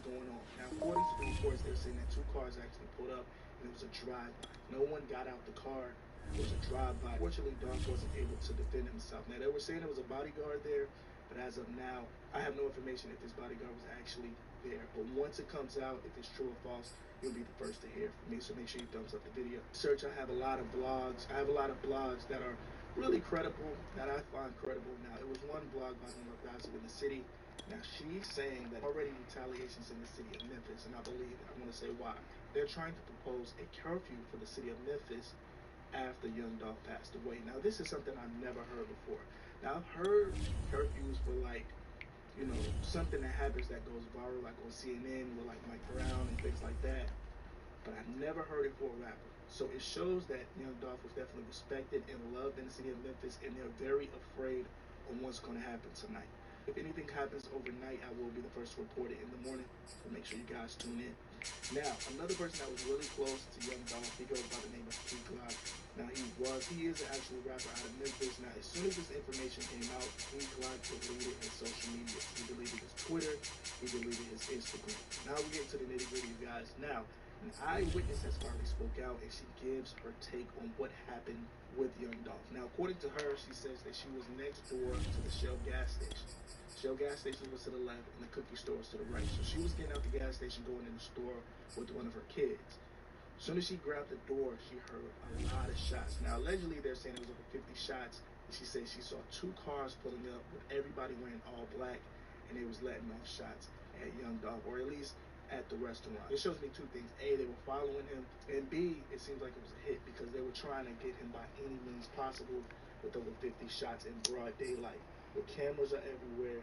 was going on. Now, according to the reports, they're saying that 2 cars actually pulled up, and it was a drive-by. No one got out the car. It was a drive-by. Fortunately, Dolph wasn't able to defend himself. Now, they were saying there was a bodyguard there, but as of now, I have no information if this bodyguard was actually there. But once it comes out, if it's true or false, you'll be the first to hear from me. So make sure you thumbs up the video. Search, I have a lot of blogs. I have a lot of blogs that are really credible, that I find credible. Now, it was one blog by the name of Gossip in the City. Now, she's saying that already retaliations in the city of Memphis, and I believe it. I want to say why. They're trying to propose a curfew for the city of Memphis after Young Dolph passed away. Now, this is something I've never heard before. Now, I've heard curfews for, like, you know, something that happens that goes viral, like on CNN with, like, Mike Brown and things like that. But I've never heard it for a rapper. So it shows that Young Dolph was definitely respected and loved in the city of Memphis, and they're very afraid of what's going to happen tonight. If anything happens overnight, I will be the first to report it in the morning, so make sure you guys tune in. Now, another person that was really close to Young Dolph, he goes by the name of TLOC. Now, he is an actual rapper out of Memphis. Now, as soon as this information came out, TLOC deleted his social media. He deleted his Twitter, he deleted his Instagram. Now we get to the nitty-gritty, you guys. Now, an eyewitness has finally spoke out, and she gives her take on what happened with Young Dolph. Now, according to her, she says that she was next door to the Shell gas station. Shell gas station was to the left, and the cookie store was to the right. So she was getting out the gas station, going in the store with one of her kids. As soon as she grabbed the door, she heard a lot of shots. Now, allegedly, they're saying it was over 50 shots. And she said she saw 2 cars pulling up with everybody wearing all black, and they was letting off shots at Young Dolph, or at least at the restaurant. It shows me 2 things. A, they were following him, and B, it seems like it was a hit because they were trying to get him by any means possible with over 50 shots in broad daylight. The cameras are everywhere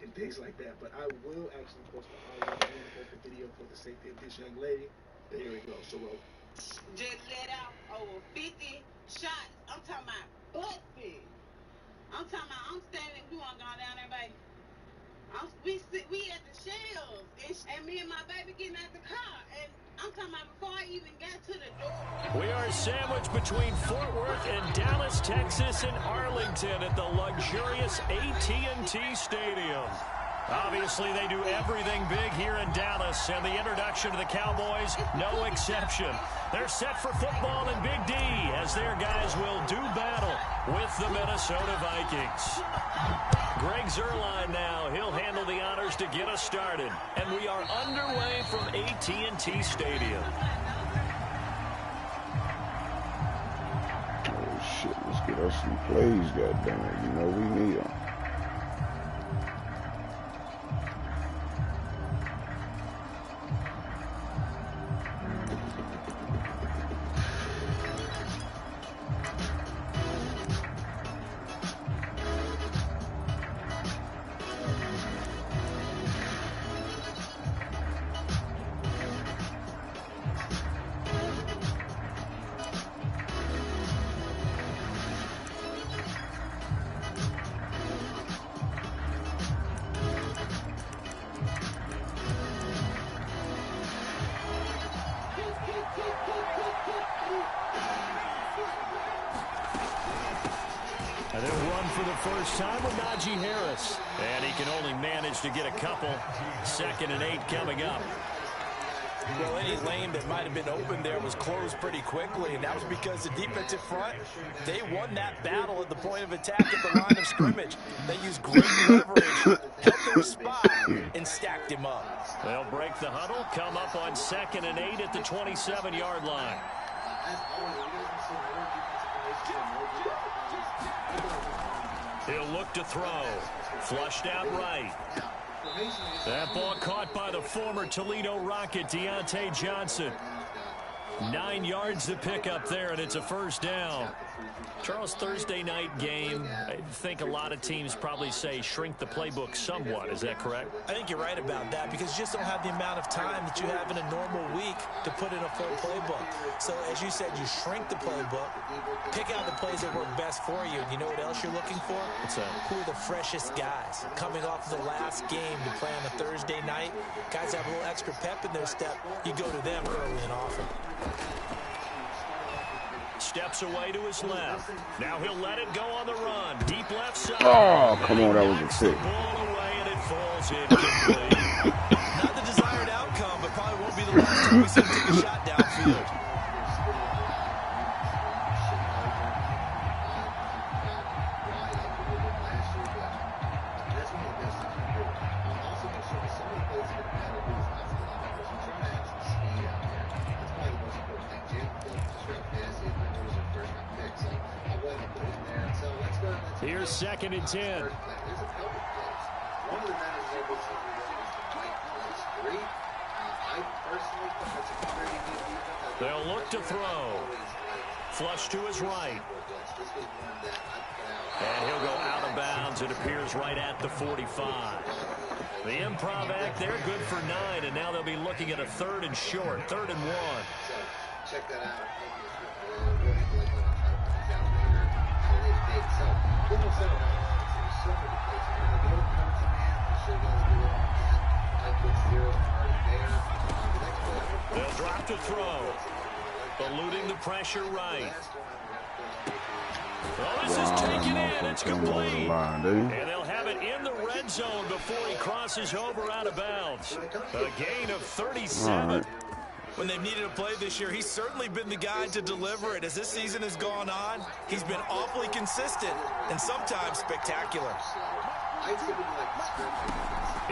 and things like that. But I will actually post the video for the safety of this young lady. There we go. So roll. Just let out over 50 shots. I'm talking about busted. I'm talking about I'm standing. We want to go down there, baby. We at the shells, and me and my baby getting out the car, and I'm talking about before I even got to the door. We are sandwiched between Fort Worth and Dallas, Texas, and Arlington at the luxurious AT&T Stadium. Obviously, they do everything big here in Dallas, and the introduction to the Cowboys, no exception. They're set for football in Big D, as their guys will do battle with the Minnesota Vikings. Greg Zuerlein now, he'll handle the honors to get us started. And we are underway from AT&T Stadium. Oh, shit, let's get us some plays, goddammit. You know we need them. And they'll run for the first time with Najee Harris. And he can only manage to get a couple. 2nd and 8 coming up. Well, any lane that might have been open there was closed pretty quickly, and that was because the defensive front, they won that battle at the point of attack at the line of scrimmage. They used great leverage, held their spot, and stacked him up. They'll break the huddle, come up on 2nd and 8 at the 27-yard line. He'll look to throw. Flushed out right. That ball caught by the former Toledo Rocket, Deontay Johnson. 9 yards to pick up there, and it's a first down. Charles, Thursday night game, I think a lot of teams probably say shrink the playbook somewhat. Is that correct? I think you're right about that because you just don't have the amount of time that you have in a normal week to put in a full playbook. So, as you said, you shrink the playbook, pick out the plays that work best for you. And you know what else you're looking for? What's that? Who are the freshest guys? Coming off the last game to play on a Thursday night, guys have a little extra pep in their step. You go to them early and often. Steps away to his left. Now he'll let it go on the run. Deep left side. Oh, come on, that was a pick. Ball away and it falls incomplete. Not the design We see him take a shot downfield. Here's 2nd and 10. They'll look to throw. Flush to his right. And he'll go out of bounds. It appears right at the 45. The improv act, they're good for 9, and now they'll be looking at a 3rd and short, 3rd and 1. Check that out. They'll drop to throw. Eluding the pressure right. Oh, this is taken in. It's complete. And they'll have it in the red zone before he crosses over out of bounds. A gain of 37. When they've needed a play this year, he's certainly been the guy to deliver it. As this season has gone on, he's been awfully consistent and sometimes spectacular.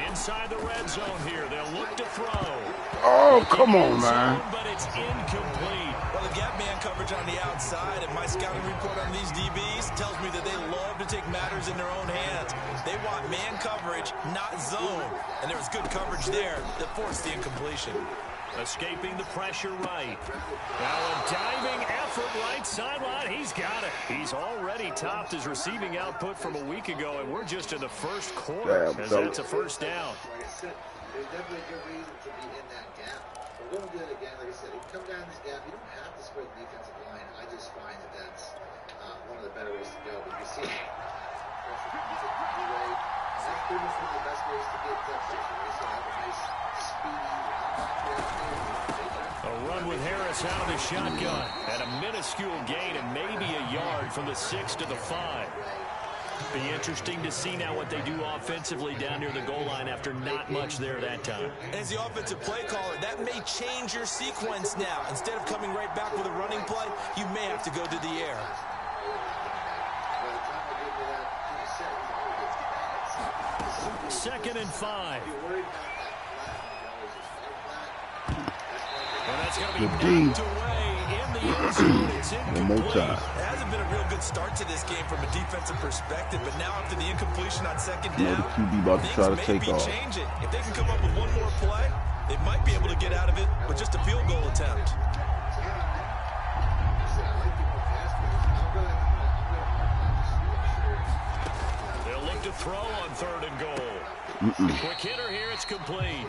Inside the red zone here, they'll look to throw. Oh, come on, man. But it's incomplete. Well, the gap man coverage on the outside, and my scouting report on these DBs tells me that they love to take matters in their own hands. They want man coverage, not zone. And there was good coverage there that forced the incompletion. Escaping the pressure right. Now a diving effort right sideline. He's got it. He's already topped his receiving output from a week ago, and we're just in the first quarter as that's a first down. Like I said, there's definitely a good reason to be in that gap. We're going to do it again. Like I said, if you come down this gap, you don't have to spread the defensive line. I just find that that's one of the better ways to go. But you see, that's pretty much one of the best ways to get that pressure. So have a nice, speedy, a run with Harris out of the shotgun and a minuscule gain and maybe a yard from the 6 to the 5. Be interesting to see now what they do offensively down near the goal line after not much there that time. As the offensive play caller, that may change your sequence now. Instead of coming right back with a running play, you may have to go to the air. 2nd and 5. And that's going to be knocked away in the end zone. It's incomplete. One more time. It hasn't been a real good start to this game from a defensive perspective, but now after the incompletion on 2nd down, the QB about to try to take off. Changing. If they can come up with one more play, they might be able to get out of it with just a field goal attempt. They'll look to throw on 3rd and goal. Quick hitter here, it's complete.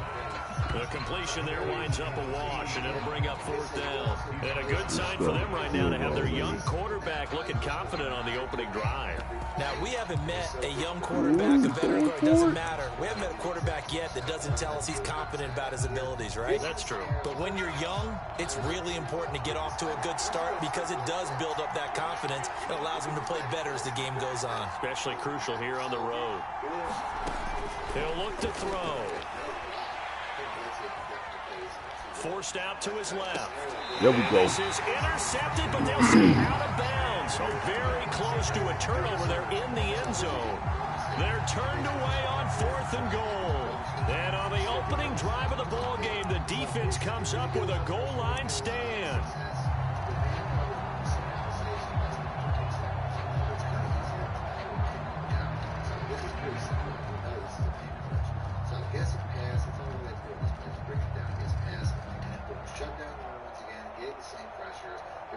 The completion there winds up a wash, and it'll bring up 4th down. And a good sign for them right now to have their young quarterback looking confident on the opening drive. Now, we haven't met a young quarterback, a veteran, it doesn't matter. We haven't met a quarterback yet that doesn't tell us he's confident about his abilities, right? That's true. But when you're young, it's really important to get off to a good start because it does build up that confidence. It allows him to play better as the game goes on. Especially crucial here on the road. He'll look to throw. Forced out to his left. There we go. This is intercepted, but they'll say out of bounds. So very close to a turnover. They're in the end zone. They're turned away on 4th and goal. And on the opening drive of the ball game, the defense comes up with a goal line stand.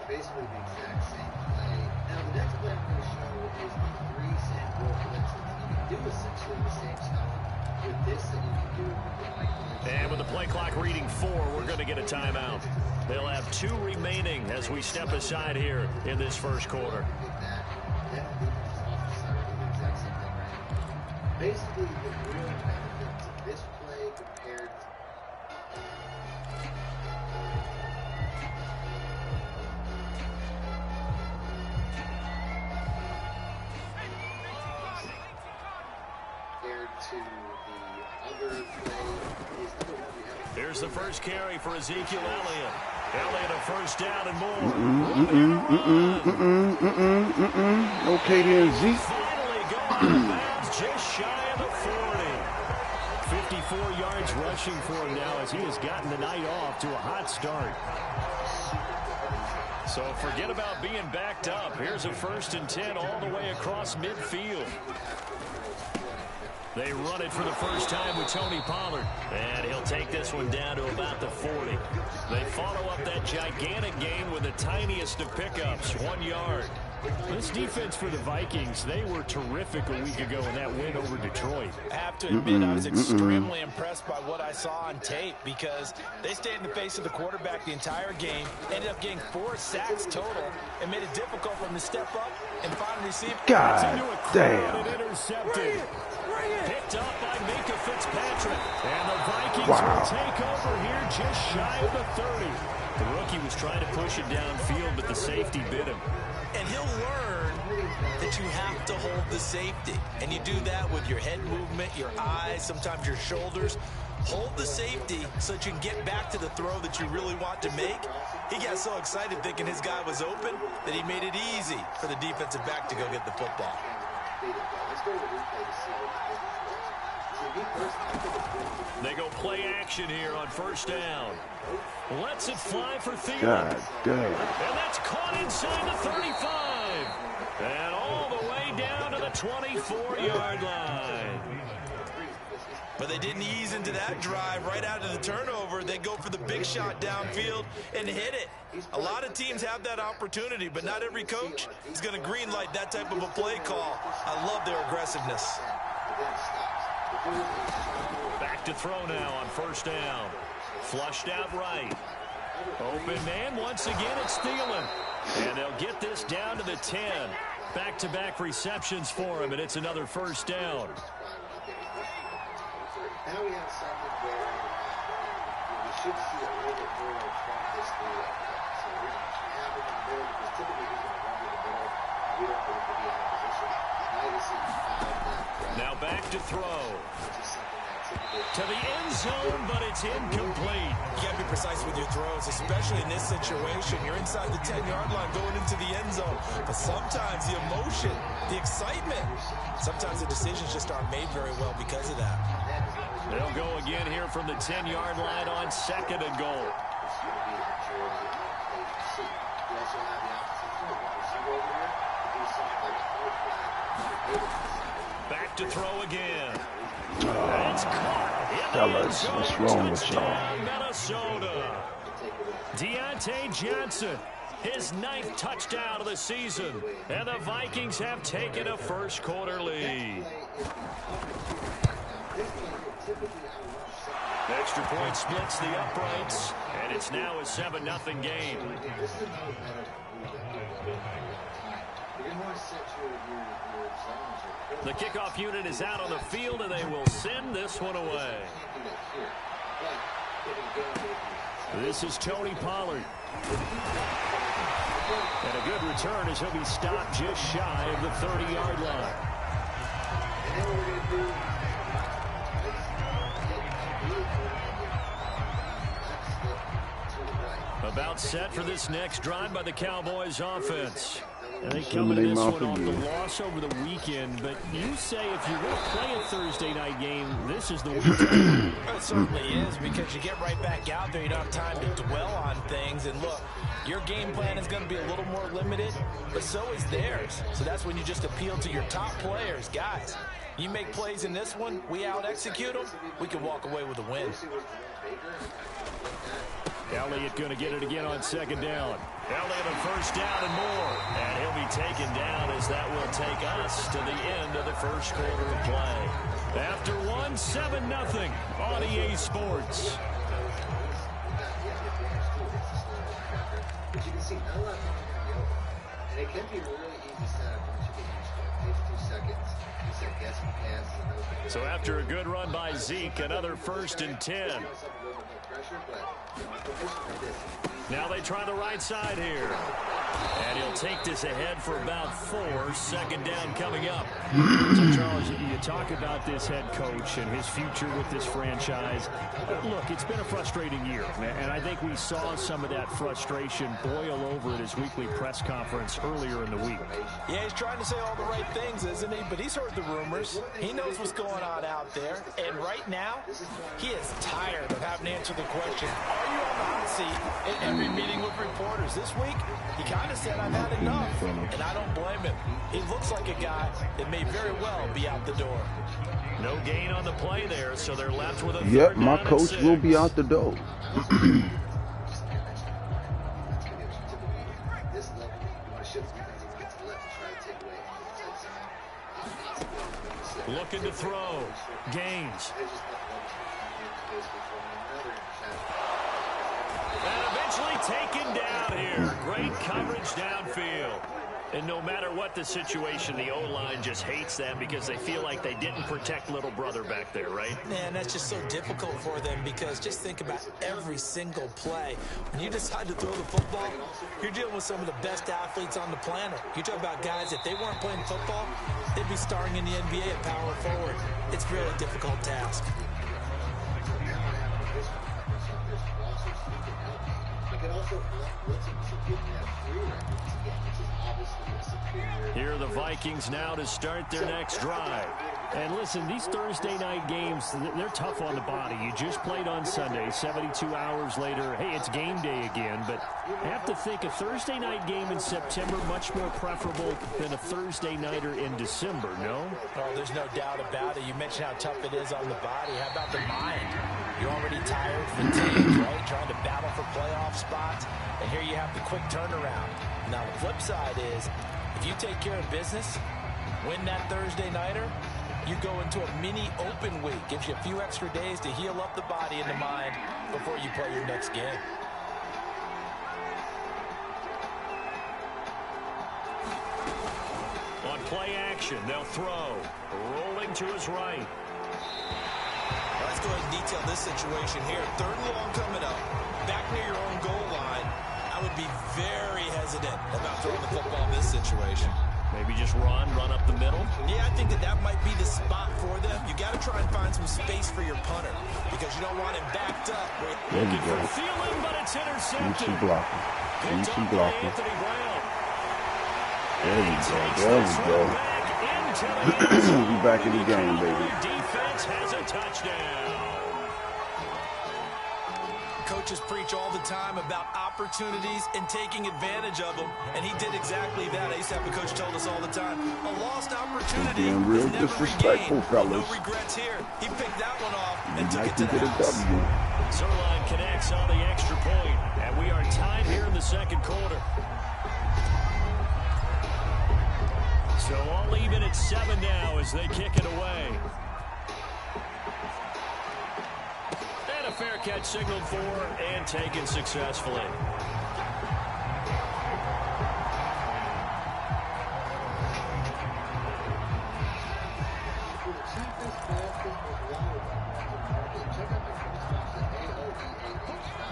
Basically the exact same play. Now the next play I'm going to show is the 3 sample blitzes. You can do essentially the same stuff with this that you can do with the play clock. And with the play clock reading 4, we're going to get a timeout. They'll have 2 remaining as we step aside here in this first quarter. Basically, the real benefits of this play compared to the other play is number 1, we have There's the first carry for Ezekiel Elliott. Elliott a first down and more. Okay then, Zeke. Finally going out of bounds just shy of the 40. 54 yards rushing for him now as he has gotten the night off to a hot start. So forget about being backed up. Here's a 1st and 10 all the way across midfield. They run it for the first time with Tony Pollard. And he'll take this one down to about the 40. They follow up that gigantic gain with the tiniest of pickups, 1 yard. This defense for the Vikings, they were terrific a week ago in that win over Detroit. I have to admit, I was extremely impressed by what I saw on tape because they stayed in the face of the quarterback the entire game, ended up getting 4 sacks total, and made it difficult for him to step up and find receiver. God damn. Intercepted. Picked up by Minka Fitzpatrick. And the Vikings will take over here just shy of the 30. The rookie was trying to push it downfield, but the safety bit him. And he'll learn that you have to hold the safety. And you do that with your head movement, your eyes, sometimes your shoulders. Hold the safety so that you can get back to the throw that you really want to make. He got so excited thinking his guy was open that he made it easy for the defensive back to go get the football. They go play action here on first down. Lets it fly for Thielen. God damn. And that's caught inside the 35. And all the way down to the 24-yard line. But they didn't ease into that drive right out of the turnover. They go for the big shot downfield and hit it. A lot of teams have that opportunity, but not every coach is going to greenlight that type of a play call. I love their aggressiveness. Back to throw now on first down. Flushed out right. Open man once again, it's Thielen. And they'll get this down to the 10. Back-to-back receptions for him, and it's another first down. Now we have something where we should see a little bit more from this lead. So we're going to have it in the middle because typically he's going to run to the middle. We don't know if he'll be out of position. Now you see now back to throw. To the end zone, but it's incomplete. You got to be precise with your throws, especially in this situation. You're inside the 10-yard line going into the end zone. But sometimes the emotion, the excitement, sometimes the decisions just aren't made very well because of that. They'll go again here from the 10-yard line on 2nd and goal. Back to throw again. It's caught. Fellas, what's wrong with y'all? Minnesota. Deontay Johnson, his 9th touchdown of the season. And the Vikings have taken a first-quarter lead. Extra point splits the uprights, and it's now a 7-0 game. The kickoff unit is out on the field, and they will send this one away. This is Tony Pollard. And a good return as he'll be stopped just shy of the 30-yard line. About set for this next drive by the Cowboys offense. And they come into this one off the loss over the weekend, but you say if you're going to play a Thursday night game, this is the week. It certainly is, because you get right back out there. You don't have time to dwell on things. And look, your game plan is going to be a little more limited, but so is theirs. So that's when you just appeal to your top players. Guys, you make plays in this one, we out-execute them, we can walk away with a win. Elliott going to get it again on 2nd down. Elliott a first down and more. And he'll be taken down as that will take us to the end of the first quarter of play. After 7-0 on EA Sports. But you can see not a lot of people going to be open. And it can be a really easy setup once you get used to it. It takes 2 seconds. So after a good run by Zeke, another 1st and 10. Now they try the right side here. And he'll take this ahead for about 4. 2nd down coming up. So, Charles, you talk about this head coach and his future with this franchise. Look, it's been a frustrating year, and I think we saw some of that frustration boil over at his weekly press conference earlier in the week. Yeah, he's trying to say all the right things, isn't he? But he's heard the rumors. He knows what's going on out there. And right now, he is tired of having to answer the question, are you on the hot seat in every meeting with reporters? This week, he kind of said, I've had enough. And I don't blame him. He looks like a guy that may very well be out the door. No gain on the play there, so they're left with a Yep, third my down coach and will 6. be out the door. Looking to throw. Gaines. And eventually taken down here. Great coverage downfield. And no matter what the situation, the O-line just hates them because they feel like they didn't protect little brother back there, right? Man, that's just so difficult for them because just think about every single play. When you decide to throw the football, you're dealing with some of the best athletes on the planet. You talk about guys, if they weren't playing football, they'd be starring in the NBA at power forward. It's a really difficult task. Here are the Vikings now to start their next drive. And listen, these Thursday night games, they're tough on the body. You just played on Sunday, 72 hours later. Hey, it's game day again. But I have to think a Thursday night game in September much more preferable than a Thursday nighter in December, no? Oh, there's no doubt about it. You mentioned how tough it is on the body. How about the mind? You're already tired, fatigued, right? Trying to battle for playoff spots. And here you have the quick turnaround. Now, the flip side is, if you take care of business, win that Thursday nighter, you go into a mini open week. Gives you a few extra days to heal up the body and the mind before you play your next game. On play action, they'll throw. Rolling to his right. Let's go ahead and detail this situation here. 3rd and long coming up. Back near your own goal line. I would be very hesitant about throwing the football in this situation. Maybe just run up the middle. Yeah, I think that might be the spot for them. You got to try and find some space for your punter because you don't want him backed up. There we go. Feeling, but it's intercepted. Easy blocking. Easy blocking. Anthony Brown. There we go. There we go. We back in the game, baby. Defense has a touchdown. Coaches preach all the time about opportunities and taking advantage of them, and he did exactly that. I used to have a coach told us all the time, a lost opportunity Being real is never disrespectful, regained. fellas. No regrets here. He picked that one off and took Nice it to to the get a house. W. Zerline connects on the extra point, and we are tied here in the 2nd quarter. So all even at 7 now as they kick it away. And a fair catch signaled for and taken successfully.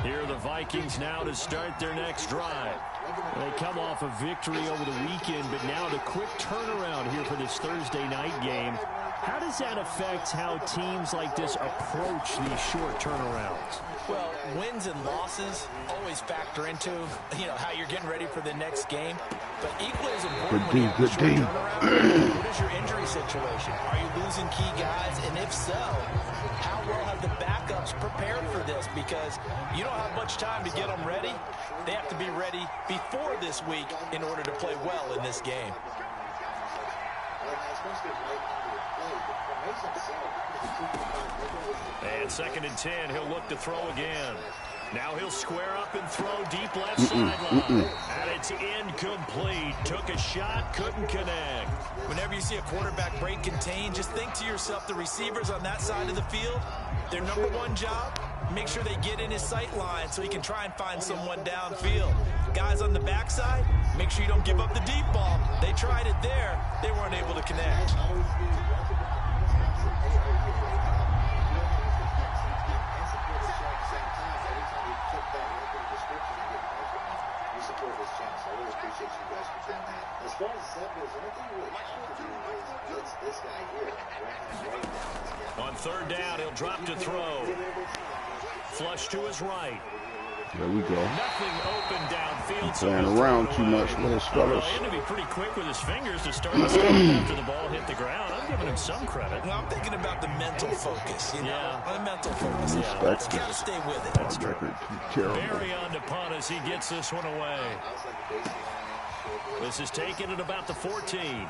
Here are the Vikings now to start their next drive. They come off a victory over the weekend, but now the quick turnaround here for this Thursday night game. How does that affect how teams like this approach these short turnarounds? Well, wins and losses always factor into, how you're getting ready for the next game. But equally as important when you have a short turnaround, what is your injury situation? Are you losing key guys? And if so, how well have the backups prepared for this? Because you don't have much time to get them ready. They have to be ready before this week in order to play well in this game. And 2nd and 10, he'll look to throw again. Now he'll square up and throw deep left sideline. And it's incomplete. Took a shot, couldn't connect. Whenever you see a quarterback break contain, just think to yourself, the receivers on that side of the field, their number one job make sure they get in his sight line so he can try and find someone downfield. Guys on the backside, make sure you don't give up the deep ball. They tried it there. They weren't able to connect. As far as the set goes, the only thing you really have to do is blitz this guy here. Right down. On third down, he'll drop to throw. Flush to his right. There we go. Nothing open downfield. Playing around too much with his fellas. He had to be pretty quick with his fingers to start the step after the ball hit the ground. I'm giving him some credit. Well, I'm thinking about the mental focus. You know? Yeah. The mental focus. Yeah, That's got to stay with it. That's true. Terrible. Barry on to punt as he gets this one away. This is taken at about the 14.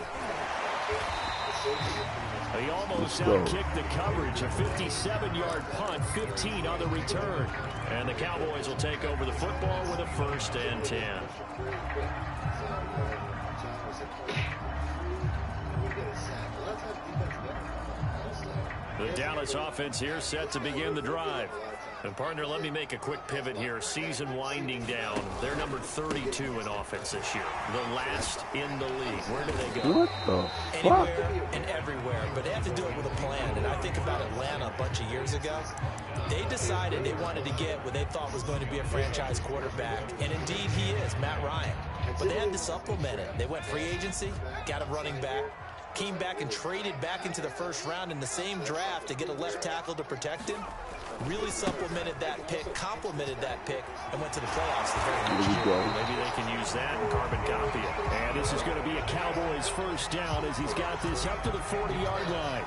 He almost outkicked the coverage. A 57-yard punt, 15 on the return. And the Cowboys will take over the football with a 1st and 10. The Dallas offense here set to begin the drive. And, partner, let me make a quick pivot here. Season winding down. They're number 32 in offense this year. The last in the league. Where do they go? What the fuck? Anywhere and everywhere. But they have to do it with a plan. And I think about Atlanta a bunch of years ago. They decided they wanted to get what they thought was going to be a franchise quarterback. And, indeed, he is, Matt Ryan. But they had to supplement it. They went free agency, got a running back, came back and traded back into the first round in the same draft to get a left tackle to protect him. Really supplemented that pick, complemented that pick, and went to the playoffs the very next year. Maybe they can use that and carbon copy it. And this is going to be a Cowboys 1st down as he's got this up to the 40-yard line.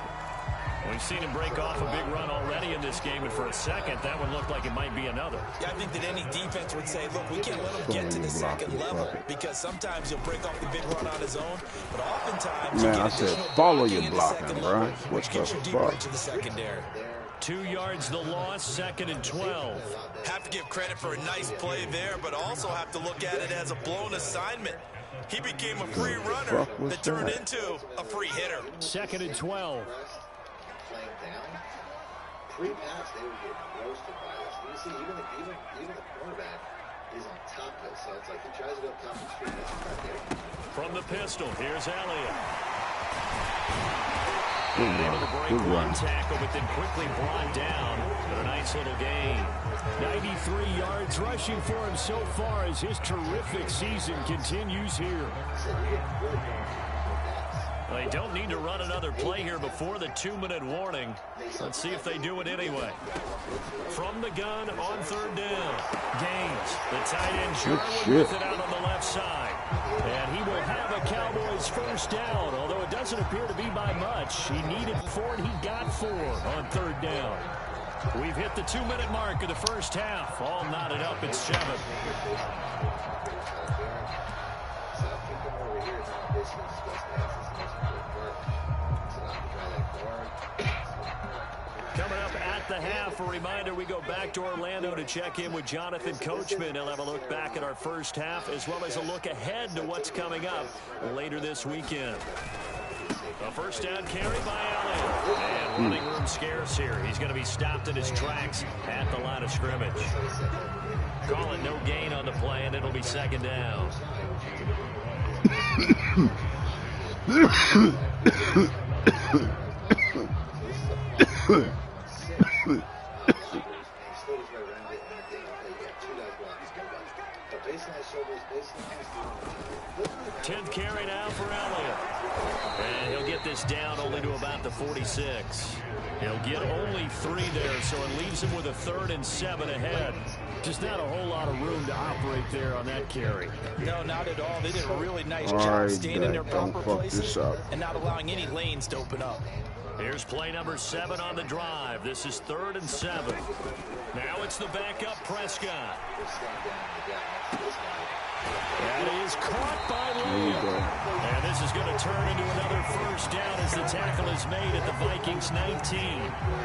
We've seen him break off a big run already in this game, and for a second, that one looked like it might be another. Yeah, I think that any defense would say, look, we can't let him get to the second level because sometimes he'll break off the big run on his own, but oftentimes Man, I said, follow your blocking, bro. Which gets you deeper into the secondary. 2 yards the loss, 2nd and 12. Have to give credit for a nice play there, but also have to look at it as a blown assignment. He became a free runner that turned into a free hitter. 2nd and 12. Playing down, pre-pass, they were getting roasted by this. You see, even the quarterback is on top of it, so it's like he tries to go up top of the street. That's not there. From the pistol, here's Elliott. Good Able to break run. one tackle, but then quickly brought down. But a nice little gain. 93 yards rushing for him so far as his terrific season continues here. They don't need to run another play here before the 2-minute warning. Let's see if they do it anyway. From the gun on 3rd down. Gaines, the tight end, Sherwood with it out on the left side. And he will have a Cowboys 1st down, although it doesn't appear to be by much. He needed 4, and he got 4 on 3rd down. We've hit the 2-minute mark of the first half. All knotted up at 7. Coming up at the half, a reminder, we go back to Orlando to check in with Jonathan Coachman. He'll have a look back at our first half as well as a look ahead to what's coming up later this weekend. A 1st down carry by Elliott. And running room scarce here. He's going to be stopped in his tracks at the line of scrimmage. Call it no gain on the play, and it'll be 2nd down. Tenth carry now for Elliott. And he'll get this down only to about the 46. He'll get only 3 there, so it leaves him with a 3rd and 7 ahead. Just not a whole lot of room to operate there on that carry. No, not at all. They did a really nice job staying in their proper places and not allowing any lanes to open up. Here's play number 7 on the drive. This is 3rd and 7. Now it's the backup Prescott. That is caught by Williams. And this is going to turn into another 1st down as the tackle is made at the Vikings 19.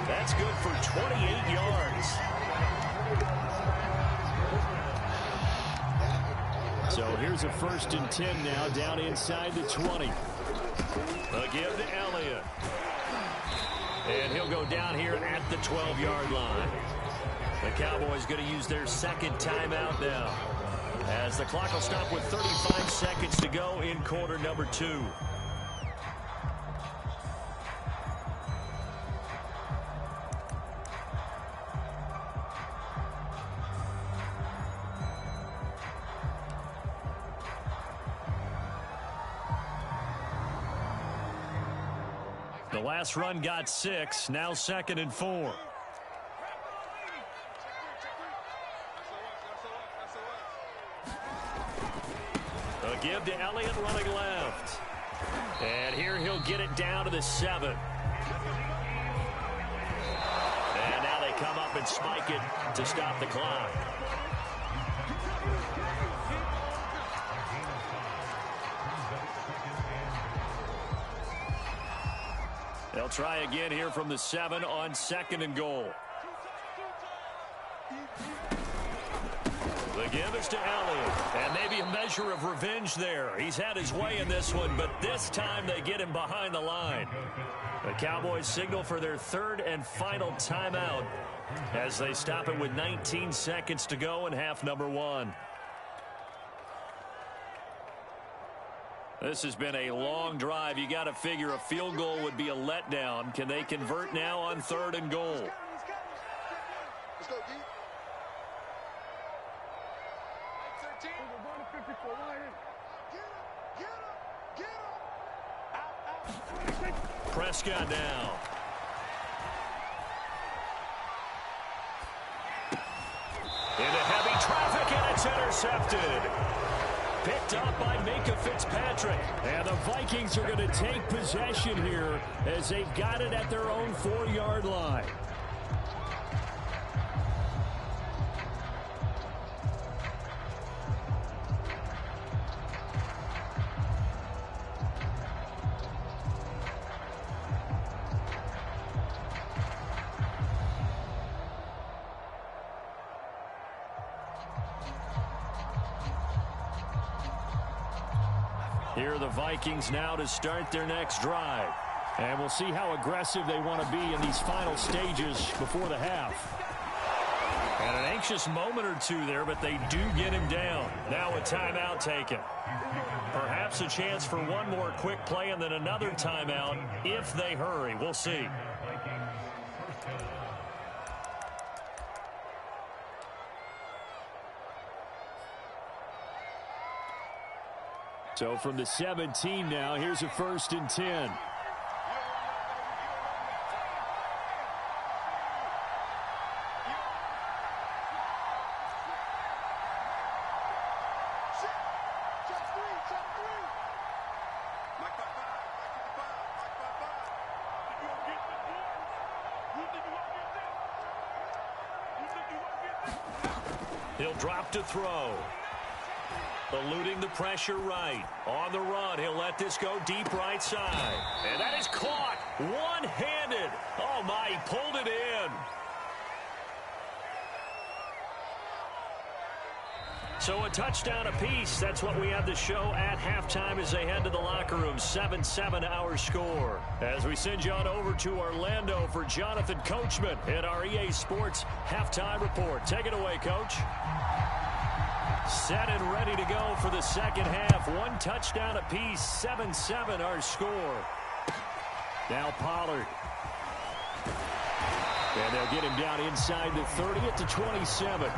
That's good for 28 yards. So here's a 1st and 10 now down inside the 20. Again to Elliott. And he'll go down here at the 12-yard line. The Cowboys going to use their second timeout now, as the clock will stop with 35 seconds to go in quarter number 2. The last run got 6, now 2nd and 4. A give to Elliott running left. And here he'll get it down to the 7. And now they come up and spike it to stop the clock. They'll try again here from the 7 on 2nd and goal. The give is to Elliott, and maybe a measure of revenge there. He's had his way in this one, but this time they get him behind the line. The Cowboys signal for their 3rd and final timeout as they stop it with 19 seconds to go in half number 1. This has been a long drive. You got to figure a field goal would be a letdown. Can they convert now on 3rd and goal? Let's go, D. 13. Get him. Prescott now. Into heavy traffic, and it's intercepted. Picked up by Minka Fitzpatrick. And the Vikings are going to take possession here as they've got it at their own 4-yard line. Here are the Vikings now to start their next drive. And we'll see how aggressive they want to be in these final stages before the half. And an anxious moment or two there, but they do get him down. Now a timeout taken. Perhaps a chance for one more quick play and then another timeout if they hurry. We'll see. So from the 17 now, here's a 1st and 10. He'll drop to throw. Eluding the pressure right. On the run, he'll let this go deep right side. And that is caught one-handed. Oh, my, he pulled it in. So a touchdown apiece. That's what we have to show at halftime as they head to the locker room. 7-7 our score. As we send you on over to Orlando for Jonathan Coachman in our EA Sports Halftime Report. Take it away, Coach. Set and ready to go for the second half. One touchdown apiece. 7-7 our score. Now Pollard. And they'll get him down inside the 30 at the 27.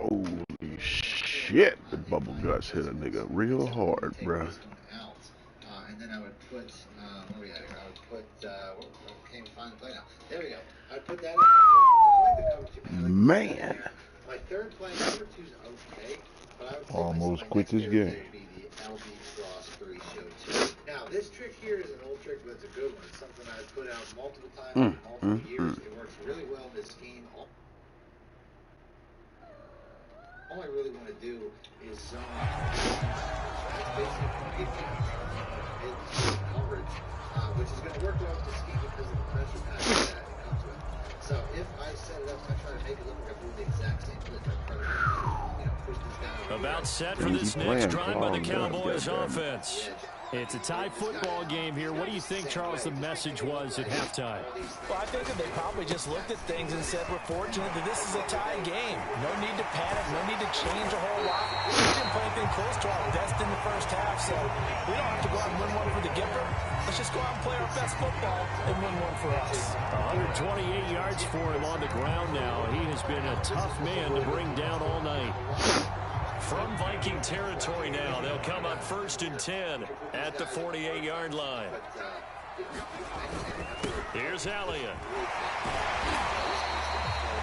Holy shit, the bubble guts hit a nigga real hard, bruh. And then I would put, where we at here? I would put, can't find the play now. There we go. I would put that in. I like the cover 2. Man. My third play, cover 2's okay, but I would say Almost my quit next this favorite game. play would be the LB Cross 3 Show 2. Now, this trick here is an old trick, but it's a good one. It's something I've put out multiple times for multiple years. It works really well in this scheme. All I really want to do is zone. That's basically it's coverage, which is going to work well with the scheme because of the pressure package that it comes with. So if I set it up, I try to make it look like I'm doing the exact same blitz. I try to, push this down. About set for this next drive by the Cowboys offense. It's a tie football game here. What do you think, Charles, the message was at halftime? Well, I think that they probably just looked at things and said, we're fortunate that this is a tie game. No need to panic, no need to change a whole lot. We didn't play anything close to our best in the first half, so we don't have to go out and win one for the giver. Let's just go out and play our best football and win one for us. 128 yards for him on the ground now. He has been a tough man to bring down all night. From Viking territory now, they'll come up 1st and 10 at the 48-yard line. Here's Elliott.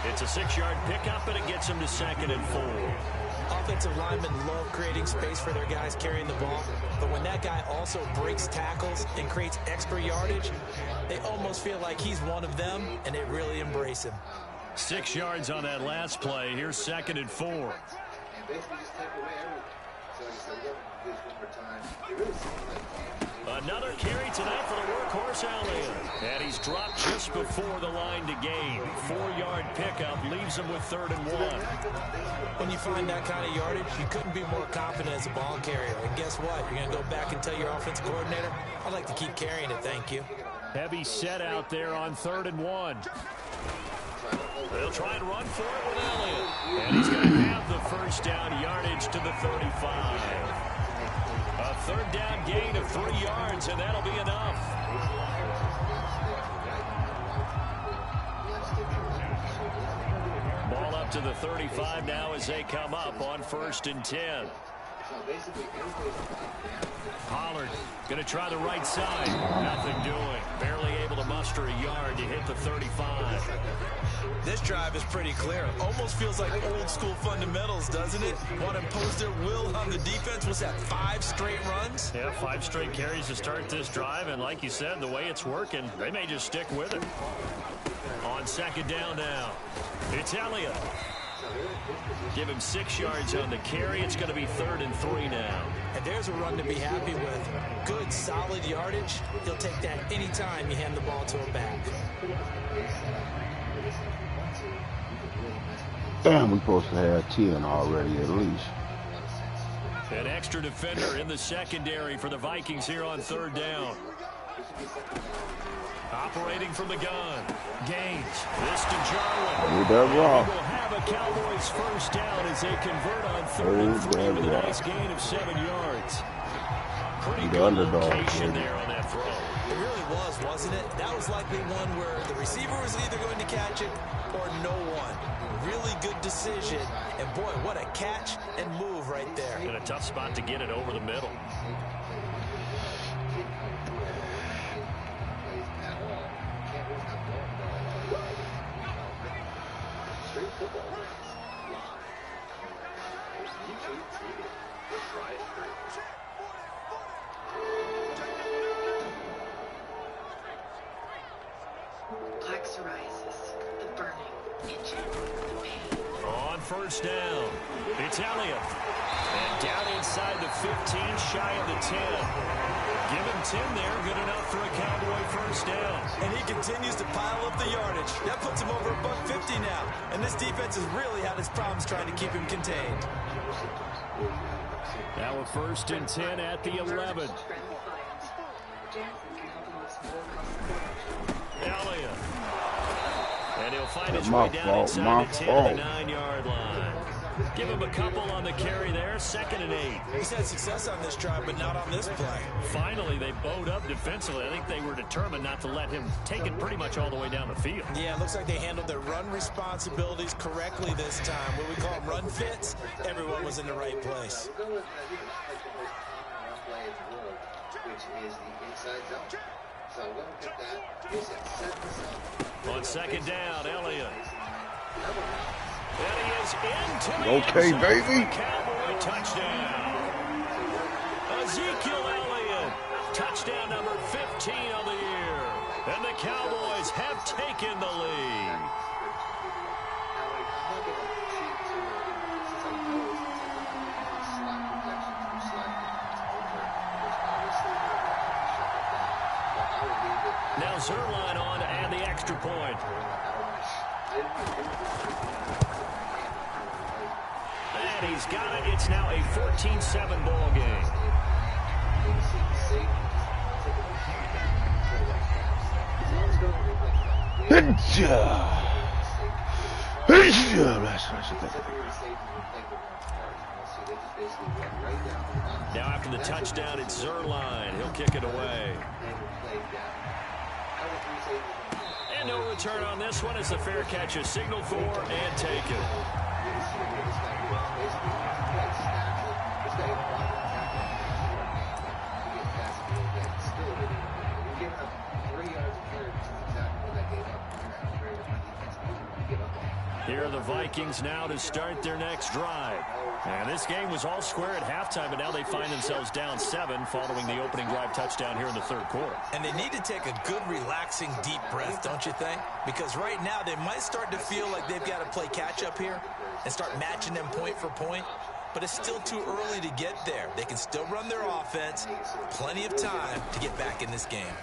It's a 6-yard pickup, and it gets him to 2nd and 4. Offensive linemen love creating space for their guys carrying the ball, but when that guy also breaks tackles and creates extra yardage, they almost feel like he's one of them, and they really embrace him. 6 yards on that last play. Here's 2nd and 4. Basically just take away everything. So I just said, we're going to do this one more time. It really seems like another carry tonight for the workhorse Elliott. And he's dropped just before the line to gain. 4-yard pickup leaves him with 3rd and 1. When you find that kind of yardage, you couldn't be more confident as a ball carrier. And guess what? You're going to go back and tell your offensive coordinator, I'd like to keep carrying it, thank you. Heavy set out there on 3rd and 1. They'll try and run for it with Elliott. And he's going to have the first down yardage to the 35. A 3rd down gain of 3 yards, and that'll be enough. Ball up to the 35 now as they come up on 1st and 10. Pollard going to try the right side. Nothing doing. Barely able to muster a yard to hit the 35. This drive is pretty clear. Almost feels like old school fundamentals, doesn't it? Want to impose their will on the defense. Was that 5 straight runs? Yeah, 5 straight carries to start this drive. And like you said, the way it's working, they may just stick with it. On 2nd down now, it's Elliott. Give him 6 yards on the carry. It's going to be 3rd and 3 now. And there's a run to be happy with. Good, solid yardage. He'll take that anytime you hand the ball to him back. Damn, we're supposed to have 10 already at least. An extra defender in the secondary for the Vikings here on 3rd down. Operating from the gun. Gaines. This to Jarwin. With that rock. Will have a Cowboys first down as they convert on 3rd and 3 with a nice gain of 7 yards. Pretty good location there on that throw. It really was, wasn't it? That was likely one where the receiver was either going to catch it or no one. Really good decision. And boy, what a catch and move right there. And a tough spot to get it over the middle. On 1st down, it's Elliott. And down inside the 15, shy of the 10. Give him 10 there, good enough for a Cowboy first down. And he continues to pile up the yardage. That puts him over $150 now. And this defense has really had its problems trying to keep him contained. Now a 1st and 10 at the 11. Elliott. And he'll find his way down inside the 10 to the 9-yard line. Give him a couple on the carry there. 2nd and 8. He's had success on this drive, but not on this play. Finally, they bowed up defensively. I think they were determined not to let him take it pretty much all the way down the field. Yeah, it looks like they handled their run responsibilities correctly this time. What we call run fits, everyone was in the right place. We'll go with, I think it's like the most common run play in the world, which is the inside zone. So we're going to pick that. He said, set this up. On 2nd down, Elliott. And he is into the Okay, end zone baby. for a Cowboy touchdown. Ezekiel Elliott, touchdown number 15 of the year. And the Cowboys have taken the lead. Now Zerline on and the extra point. And he's got it. It's now a 14-7 ball game. Now after the touchdown, it's Zerline. He'll kick it away. And no return on this one. It's a fair catch, a signal for and taken. Here are the Vikings now to start their next drive. And this game was all square at halftime, but now they find themselves down 7 following the opening drive touchdown here in the 3rd quarter. And they need to take a good, relaxing, deep breath, don't you think? Because right now they might start to feel like they've got to play catch-up here and start matching them point for point. But it's still too early to get there. They can still run their offense. Plenty of time to get back in this game.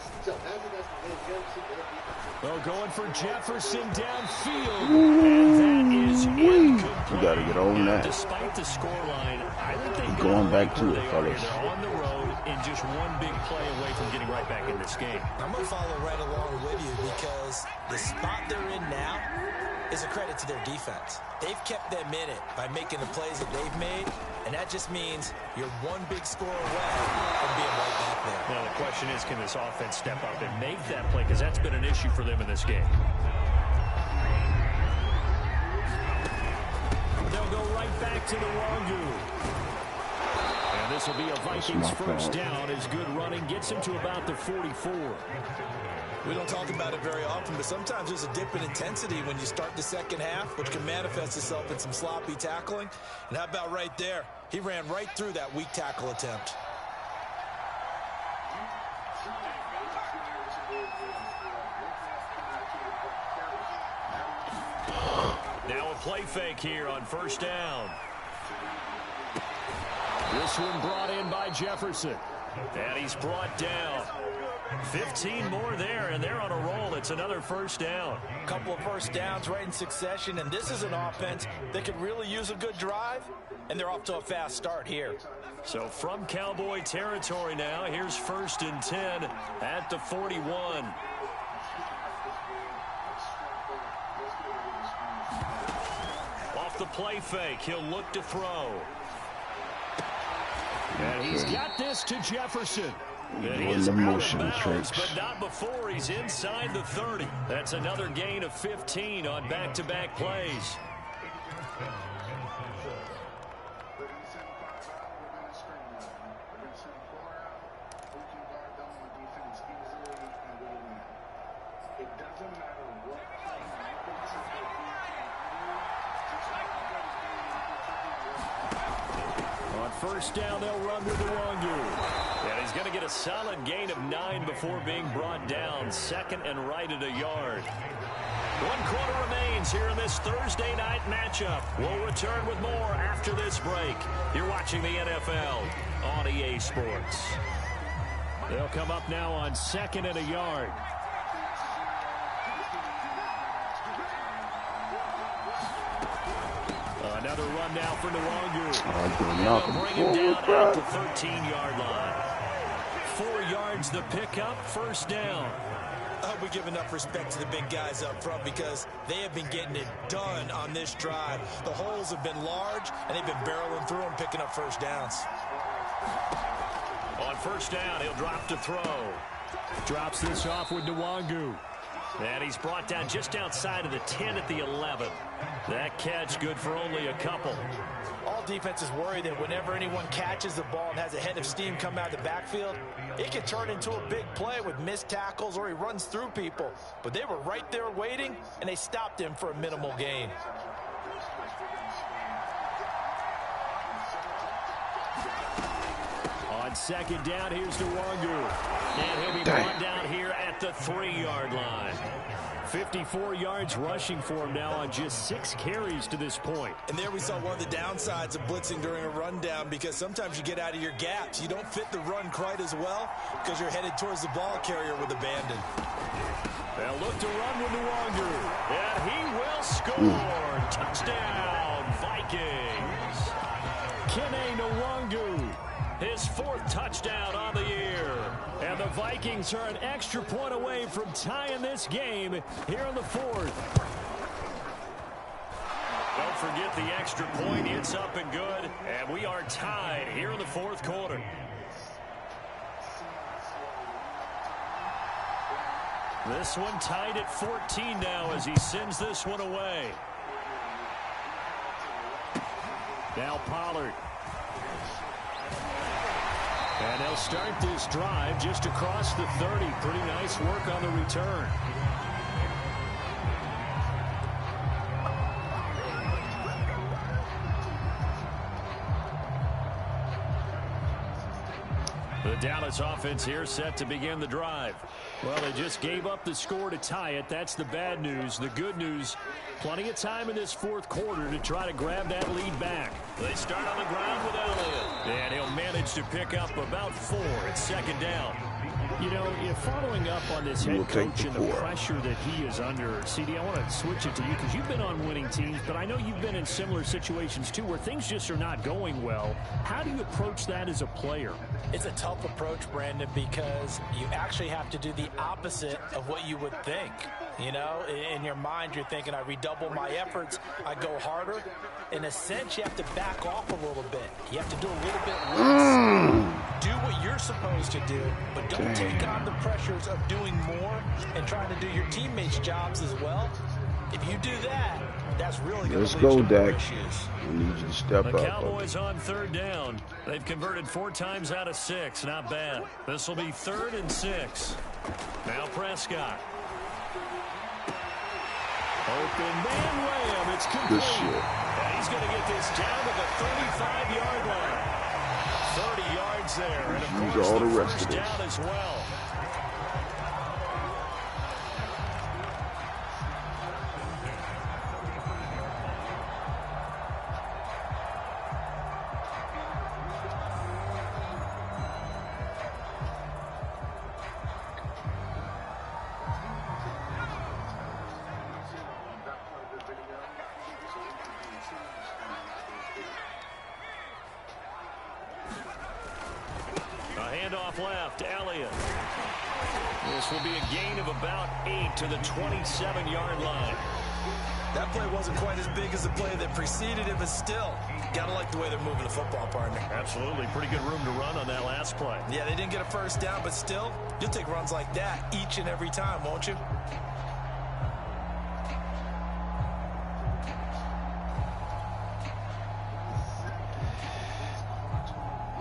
Well, going for Jefferson downfield. And that is incomplete. You got to get on that. Despite the scoreline, I think they've Going back to it, They're on the road and just one big play away from getting right back in this game. I'm going to follow right along with you because the spot they're in now is a credit to their defense. They've kept them in it by making the plays that they've made, and that just means you're one big score away from being right back there. Now, the question is, can this offense step up and make that play? Because that's been an issue for them in this game. They'll go right back to the Wangu. And this will be a Vikings first down as good running gets him to about the 44. We don't talk about it very often, but sometimes there's a dip in intensity when you start the second half, which can manifest itself in some sloppy tackling. And how about right there? He ran right through that weak tackle attempt. Now a play fake here on first down. This one brought in by Jefferson. And he's brought down. 15 more there, and they're on a roll. It's another first down. A couple of first downs right in succession, and this is an offense that could really use a good drive, and they're off to a fast start here. So from Cowboy territory now, here's 1st and 10 at the 41. Off the play fake, he'll look to throw. And he's got this to Jefferson. And he is the out of motion bounds, tricks. but not before he's inside the 30. That's another gain of 15 on back-to-back plays. On first down, they'll run with the Wangu. And he's going to get a solid gain of 9 before being brought down. 2nd and right at a yard. 1 quarter remains here in this Thursday night matchup. We'll return with more after this break. You're watching the NFL on EA Sports. They'll come up now on 2nd and a yard. Another run now for Nwangu. Bring him down at the 13-yard line. 4 yards the pickup, first down. I hope we give enough respect to the big guys up front because they have been getting it done on this drive. The holes have been large, and they've been barreling through them, picking up first downs. On first down, he'll drop to throw. Drops this off with Nwangu. And he's brought down just outside of the 10 at the 11. That catch good for only a couple. All defenses worry that whenever anyone catches the ball and has a head of steam come out of the backfield, it can turn into a big play with missed tackles or he runs through people. But they were right there waiting, and they stopped him for a minimal gain. On second down, here's Nwangu. And he'll be brought down here at the 3-yard line. 54 yards rushing for him now on just 6 carries to this point. And there we saw one of the downsides of blitzing during a rundown because sometimes you get out of your gaps. You don't fit the run quite as well because you're headed towards the ball carrier with abandon. They'll look to run with Nwangu. And he will score. Touchdown, Vikings. Kene Nwangu. His 4th touchdown on the year. And the Vikings are an extra point away from tying this game here in the 4th. Don't forget the extra point. It's up and good. And we are tied here in the 4th quarter. This one tied at 14 now as he sends this one away. Now Pollard. And they'll start this drive just across the 30. Pretty nice work on the return. The Dallas offense here set to begin the drive. Well, they just gave up the score to tie it. That's the bad news. The good news, plenty of time in this 4th quarter to try to grab that lead back. They start on the ground with Elliott. And he'll manage to pick up about 4 at second down. You know, following up on this head coach and the pressure that he is under, CD, I want to switch it to you because you've been on winning teams, but I know you've been in similar situations too where things just are not going well. How do you approach that as a player? It's a tough approach, Brandon, because you actually have to do the opposite of what you would think. You know, in your mind, you're thinking, I redouble my efforts, I go harder. In a sense, you have to back off a little bit. You have to do a little bit less. Do what you're supposed to do, but don't take on the pressures of doing more and trying to do your teammates' jobs as well. If you do that, that's really going to lead to more issues. I need you to step up. The Cowboys on 3rd down. They've converted 4 times out of 6. Not bad. This will be 3rd and 6. Now Prescott. Open man Lamb. It's complete. And he's going to get this down to the 35-yard line. 30 yards there. And of course, all the the rest first of this down as well. Handoff left, Elliott. This will be a gain of about 8 to the 27-yard line. That play wasn't quite as big as the play that preceded it, but still, gotta like the way they're moving the football, partner. Absolutely. Pretty good room to run on that last play. Yeah, they didn't get a first down, but still, you'll take runs like that each and every time, won't you?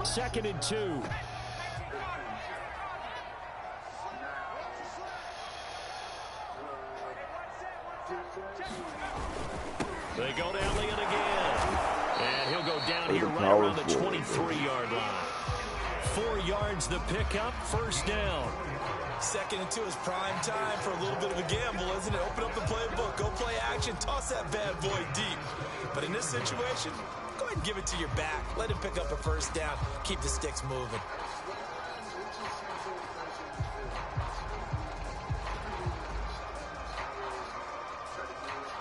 Second and 2. They go to Elliott again. And he'll go down here right around the 23-yard line. 4 yards the pickup, first down. Second and 2 is prime time for a little bit of a gamble, isn't it? Open up the playbook, go play action, toss that bad boy deep. But in this situation, go ahead and give it to your back. Let him pick up a first down. Keep the sticks moving.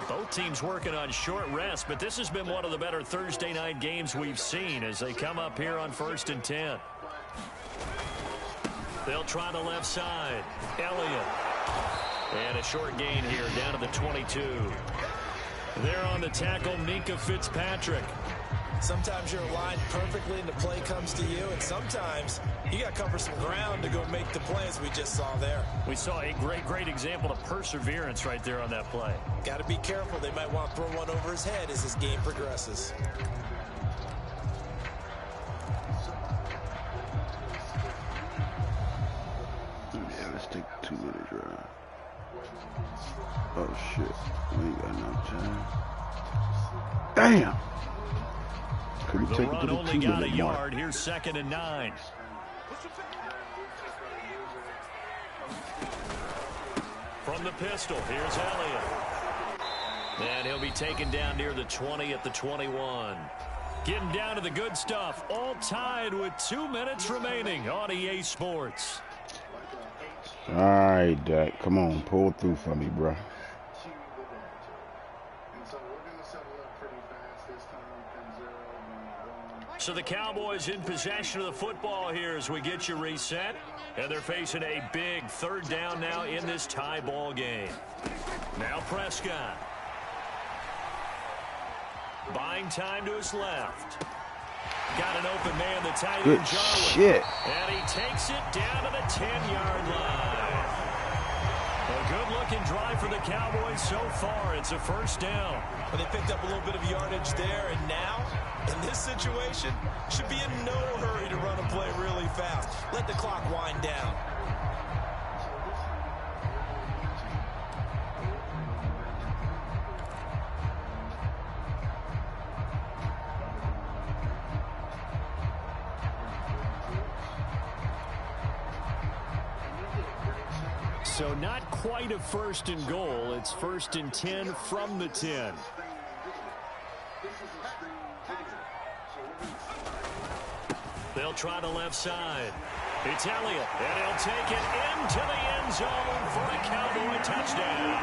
Both teams working on short rest, but this has been one of the better Thursday night games we've seen as they come up here on 1st and 10. They'll try the left side. Elliott. And a short gain here down to the 22. There on the tackle, Minka Fitzpatrick. Sometimes you're aligned perfectly and the play comes to you, and sometimes you got to cover some ground to go make the plays we just saw there. We saw a great example of perseverance right there on that play. Got to be careful. They might want to throw one over his head as this game progresses. Yeah, let's take a 2-minute drive. Oh, shit. We ain't got enough time. Damn! Could we take it to the 2-minute mark? Only got a yard. Here's 2nd and 9. From the pistol, here's Elliott. And he'll be taken down near the 20 at the 21. Getting down to the good stuff. All tied with 2 minutes remaining on EA Sports. All right, Dak. Come on. Pull through for me, bro. So the Cowboys in possession of the football here as we get you reset. And they're facing a big 3rd down now in this tie ball game. Now Prescott. Buying time to his left. Got an open man, the tight end, Jarwin. Shit. And he takes it down to the 10-yard line. A good-looking drive for the Cowboys so far. It's a 1st down. Well, they picked up a little bit of yardage there, and now, in this situation, should be in no hurry to run a play really fast. Let the clock wind down. So not quite a 1st and goal. It's 1st and 10 from the 10. They'll try the left side. It's Elliott, and he'll take it into the end zone for a Cowboy touchdown.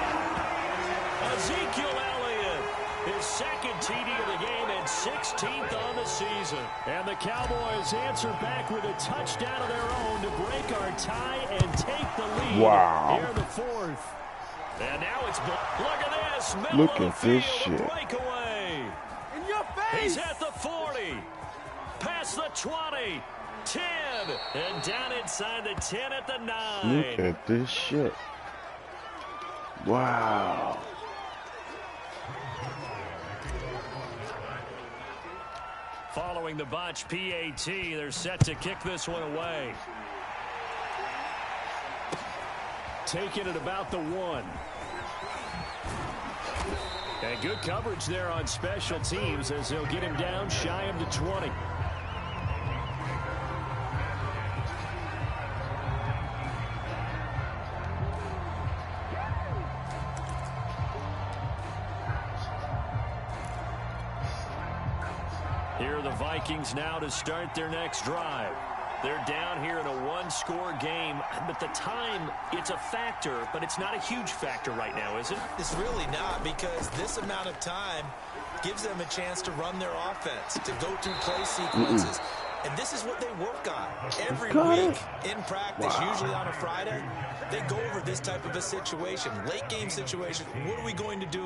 Ezekiel Elliott, his 2nd TD of the game and 16th on the season. And the Cowboys answer back with a touchdown of their own to break our tie and take the lead. Wow. Here in the 4th. And now it's, look at this, middle Look of the at this field, shit. a breakaway. In your face! He's at the 40, past the 20, 10, and down inside the 10 at the 9. Look at this shit. Wow. Following the botch PAT, they're set to kick this one away. Taking it about the 1. And good coverage there on special teams as they'll get him down shy of the 20. Here are the Vikings now to start their next drive. They're down here in a 1-score game, but the time, it's a factor, but it's not a huge factor right now, is it? It's really not, because this amount of time gives them a chance to run their offense, to go through play sequences. And this is what they work on every week in practice, usually on a Friday. They go over this type of a situation, late game situation. What are we going to do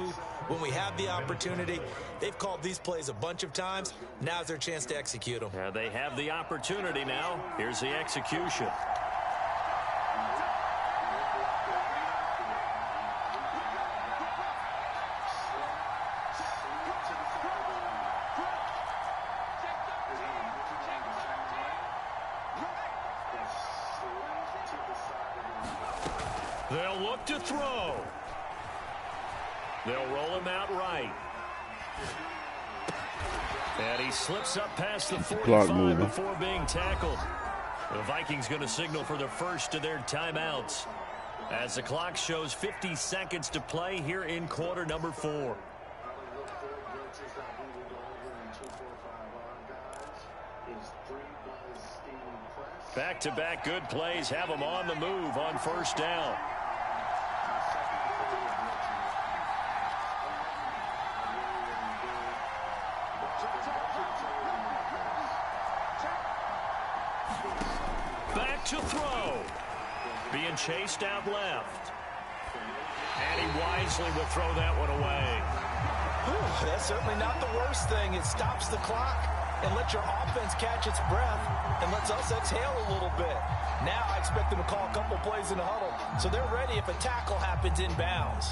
when we have the opportunity? They've called these plays a bunch of times. Now's their chance to execute them. Yeah, they have the opportunity now. Here's the execution. They'll look to throw. They'll roll him out right. And he slips up past the 45 before being tackled. The Vikings going to signal for the first of their timeouts as the clock shows 50 seconds to play here in quarter number 4. Back-to-back good plays have them on the move on 1st down. Back to throw. chased out left. And he wisely would throw that one away. Whew, that's certainly not the worst thing. It stops the clock and lets your offense catch its breath and lets us exhale a little bit. Now I expect them to call a couple plays in the huddle, so they're ready if a tackle happens inbounds.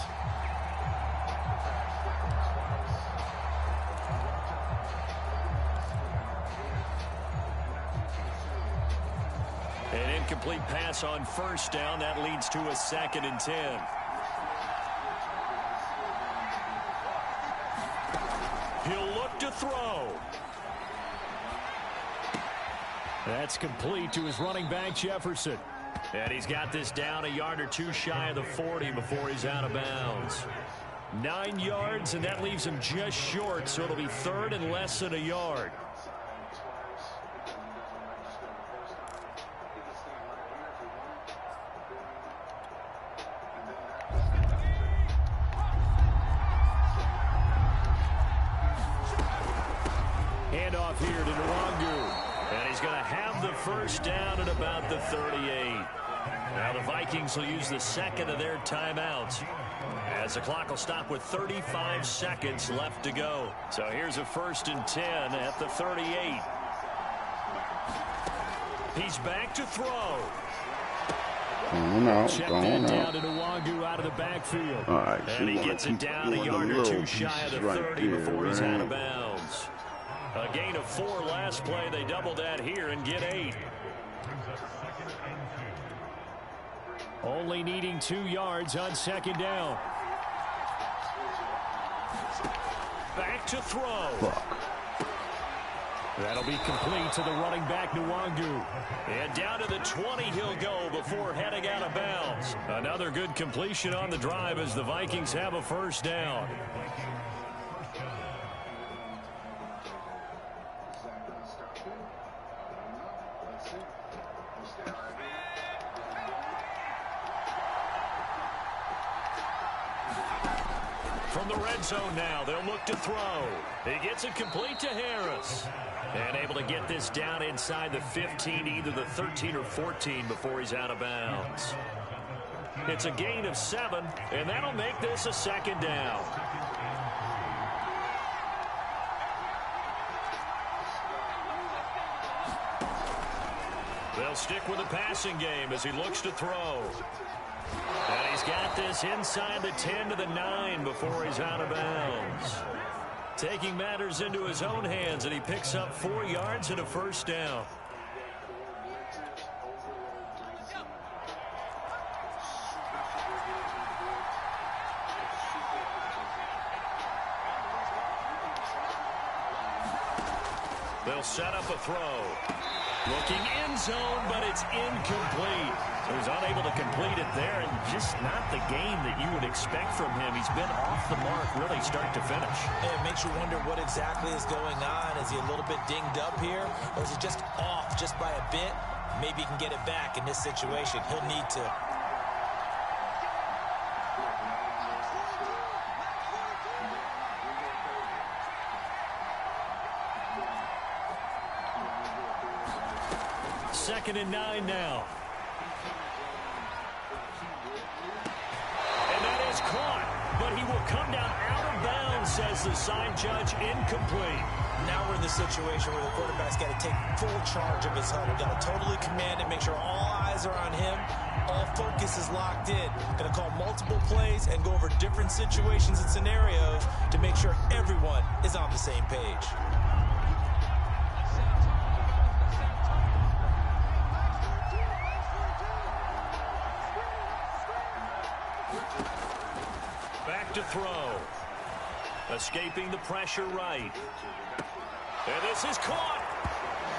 An incomplete pass on first down. That leads to a 2nd and 10. He'll look to throw. That's complete to his running back, Jefferson. And he's got this down a yard or two shy of the 40 before he's out of bounds. 9 yards, and that leaves him just short, so it'll be 3rd and less than a yard. Handoff here to Nwangu. And he's going to have the first down at about the 38. Now the Vikings will use the 2nd of their timeouts, as the clock will stop with 35 seconds left to go. So here's a 1st and 10 at the 38. He's back to throw. Going out, Check going that out. down to Nwangu out of the backfield. All right, And he gets it down a yard or two shy of the 30 before he's out of bounds. A gain of 4 last play. They double that here and get 8. Only needing 2 yards on 2nd down. Back to throw. Fuck. That'll be complete to the running back, Nwangu. And down to the 20 he'll go before heading out of bounds. Another good completion on the drive as the Vikings have a first down. From the red zone now, they'll look to throw. He gets it complete to Harris. And able to get this down inside the 15, either the 13 or 14 before he's out of bounds. It's a gain of 7, and that'll make this a 2nd down. They'll stick with the passing game as he looks to throw. And he's got this inside the 10 to the 9 before he's out of bounds. Taking matters into his own hands, and he picks up 4 yards and a first down. They'll set up a throw. Looking end zone, but it's incomplete. So he's unable to complete it there, and just not the game that you would expect from him. He's been off the mark really start to finish. It makes you wonder what exactly is going on. Is he a little bit dinged up here, or is he just off just by a bit? Maybe he can get it back in this situation. He'll need to. Second and 9 now. And that is caught, but he will come down out of bounds, says the side judge. Incomplete. Now we're in the situation where the quarterback's got to take full charge of his huddle. Got to totally command it, make sure all eyes are on him. All focus is locked in. Going to call multiple plays and go over different situations and scenarios to make sure everyone is on the same page. Back to throw. Escaping the pressure right. And this is caught.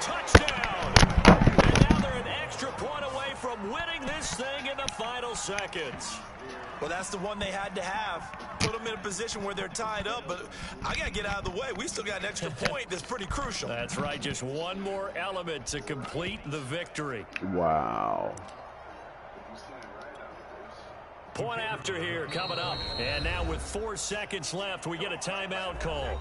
Touchdown. And now they're an extra point away from winning this thing in the final seconds. Well, that's the one they had to have. Put them in a position where they're tied up, but I got to get out of the way. We still got an extra point that's pretty crucial. That's right. Just one more element to complete the victory. Wow. Point after here coming up. And now with 4 seconds left, we get a timeout call.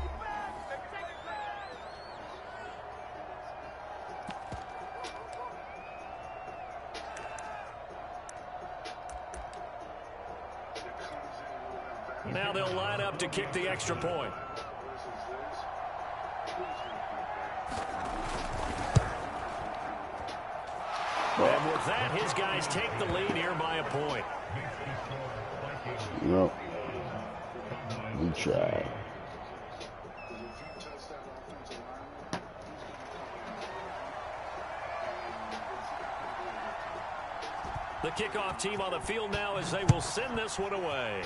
Now they'll line up to kick the extra point. And with that, his guys take the lead here by a point. Yep. We tried. The kickoff team on the field now as they will send this one away.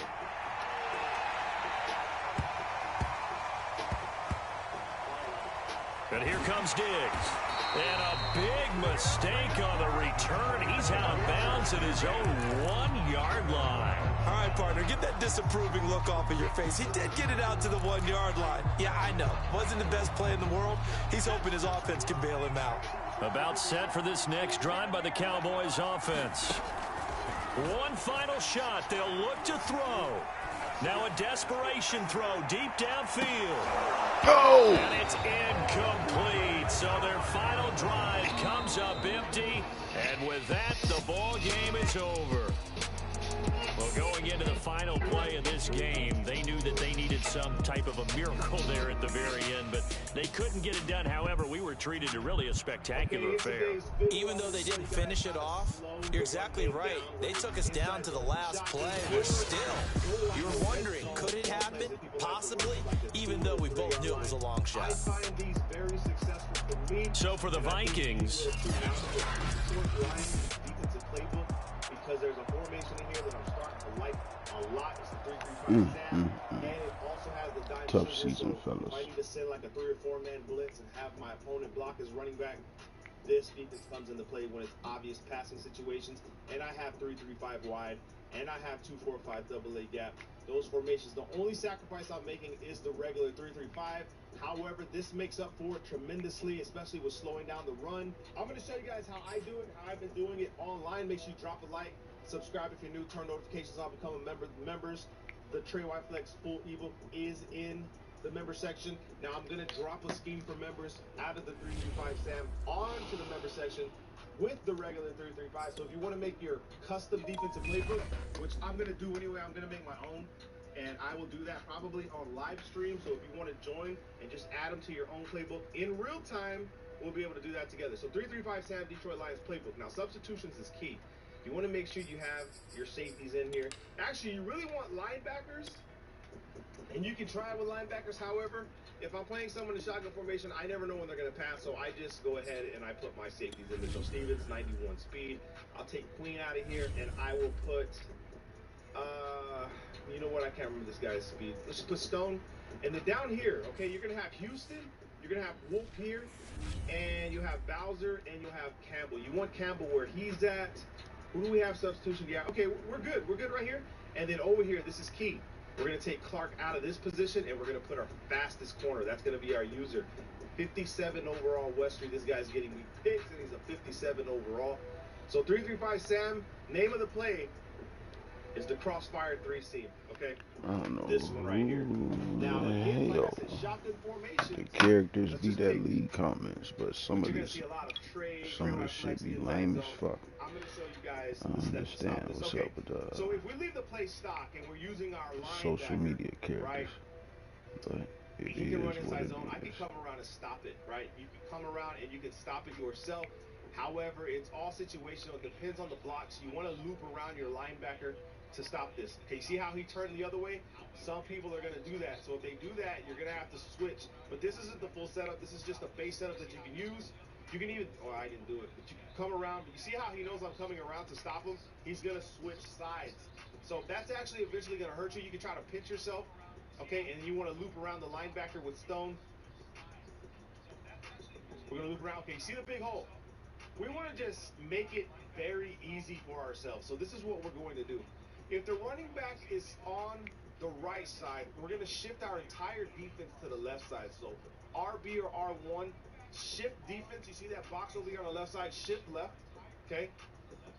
And here comes Diggs. And a big mistake on the return. He's out of bounds at his own 1-yard line. All right, partner, get that disapproving look off of your face. He did get it out to the 1-yard line. Yeah, I know. Wasn't the best play in the world. He's hoping his offense can bail him out. About set for this next drive by the Cowboys offense. One final shot. They'll look to throw. Now a desperation throw deep downfield. Oh! And it's incomplete. So their final drive comes up empty. And with that, the ball game is over. Well, going into the final play of this game, they knew that they needed some type of a miracle there at the very end, but they couldn't get it done. However, we were treated to really a spectacular affair. Even though they didn't finish it off, you're exactly right. They took us down to the last play. We're still, you were wondering, could it happen? Possibly, even though we both knew it was a long shot. So for the Vikings, because there's a formation in here that I'm starting to like a lot. It's the 3-3-5 snap, and it also has the dime Tough sugar, season, so fellas. if I need to send like a 3 or 4 man blitz and have my opponent block his running back, this defense comes into play when it's obvious passing situations. And I have 3-3-5 wide, and I have 2-4-5 double A gap. Those formations, the only sacrifice I'm making is the regular 3-3-5. However, this makes up for it tremendously, especially with slowing down the run. I'm going to show you guys how I do it, how I've been doing it online. Make sure you drop a like, subscribe if you're new, turn notifications on, become a member. Members, the Trey White Flex full ebook is in the member section. Now I'm going to drop a scheme for members out of the 3-3-5 Sam onto the member section with the regular 3-3-5. So if you want to make your custom defensive playbook, which I'm going to do anyway, I'm going to make my own. And I will do that probably on live stream. So if you want to join and just add them to your own playbook in real time, we'll be able to do that together. So 3-3-5 Sam Detroit Lions playbook. Now substitutions is key. You want to make sure you have your safeties in here. Actually, you really want linebackers. And you can try with linebackers. However, if I'm playing someone in shotgun formation, I never know when they're going to pass. So I just go ahead and I put my safeties in there. So Stevens, 91 speed. I'll take Queen out of here, and I will put, you know what? I can't remember this guy's speed. Let's just put Stone. And then down here, okay, you're going to have Houston. You're going to have Wolf here. And you have Bowser, and you'll have Campbell. You want Campbell where he's at. Who do we have substitution? Yeah, okay, we're good. We're good right here. And then over here, this is key. We're going to take Clark out of this position, and we're going to put our fastest corner. That's going to be our user. 57 overall Westry. This guy's getting me picks, and he's a 57 overall. So 3-3-5 Sam, name of the play is the Crossfire 3-seam, okay? I don't know. This one right here. Now, again, like I said, shotgun formation. The characters be that lead comments, but some of this, see a lot of some of this shit be lame as fuck. I'm going to show you guys I don't understand what's up with the so if we leave the play stock and we're using our social media characters, right? But it He can run is what inside it zone. I can is. come around and stop it, right? You can come around and you can stop it yourself. However, it's all situational. It depends on the blocks. You want to loop around your linebacker to stop this. Okay, see how he turned the other way? Some people are going to do that. So if they do that, you're going to have to switch. But this isn't the full setup. This is just a base setup that you can use. You can even, oh, I didn't do it. But you can come around. But you see how he knows I'm coming around to stop him? He's going to switch sides. So that's actually eventually going to hurt you. You can try to pitch yourself, okay? And you want to loop around the linebacker with Stone. We're going to loop around. Okay, see the big hole? We want to just make it very easy for ourselves. So this is what we're going to do. If the running back is on the right side, we're going to shift our entire defense to the left side. So RB or R1, shift defense. You see that box over here on the left side? Shift left, okay?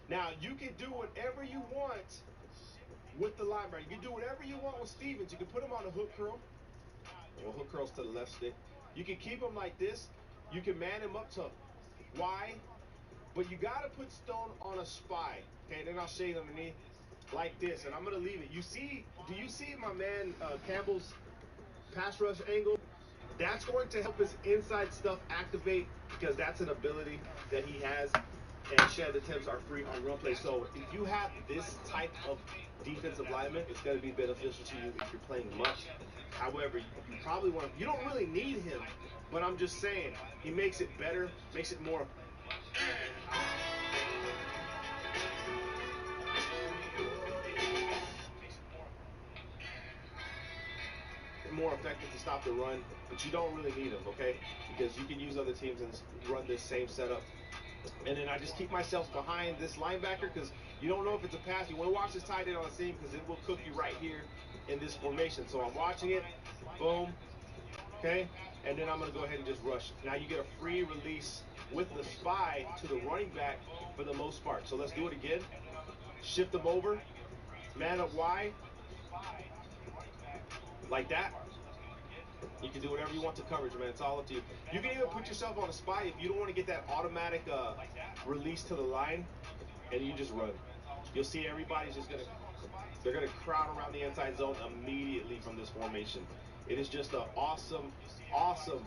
Now, you can do whatever you want with the linebacker. You can do whatever you want with Stevens. You can put him on a hook curl. Well, hook curls to the left stick. You can keep him like this. You can man him up to Y. But you got to put Stone on a spy. Okay, then I'll shade underneath. like this, and I'm going to leave it. Do you see my man Campbell's pass rush angle? That's going to help his inside stuff activate because that's an ability that he has, and shed attempts are free on run play. So if you have this type of defensive lineman, it's going to be beneficial to you if you're playing much. However, you probably want to, you don't really need him, but I'm just saying, he makes it better, makes it more effective to stop the run, but you don't really need him, okay? Because you can use other teams and run this same setup. And then I just keep myself behind this linebacker because you don't know if it's a pass. You want to watch this tight end on the seam because it will cook you right here in this formation. So I'm watching it, boom, okay? And then I'm going to go ahead and just rush. Now you get a free release with the spy to the running back for the most part. So let's do it again. Shift them over, man up wide, like that. You can do whatever you want to coverage, man. It's all up to you. You can even put yourself on a spy if you don't want to get that automatic release to the line, and you just run. You'll see everybody's just they're going to crowd around the inside zone immediately from this formation. It is just an awesome, awesome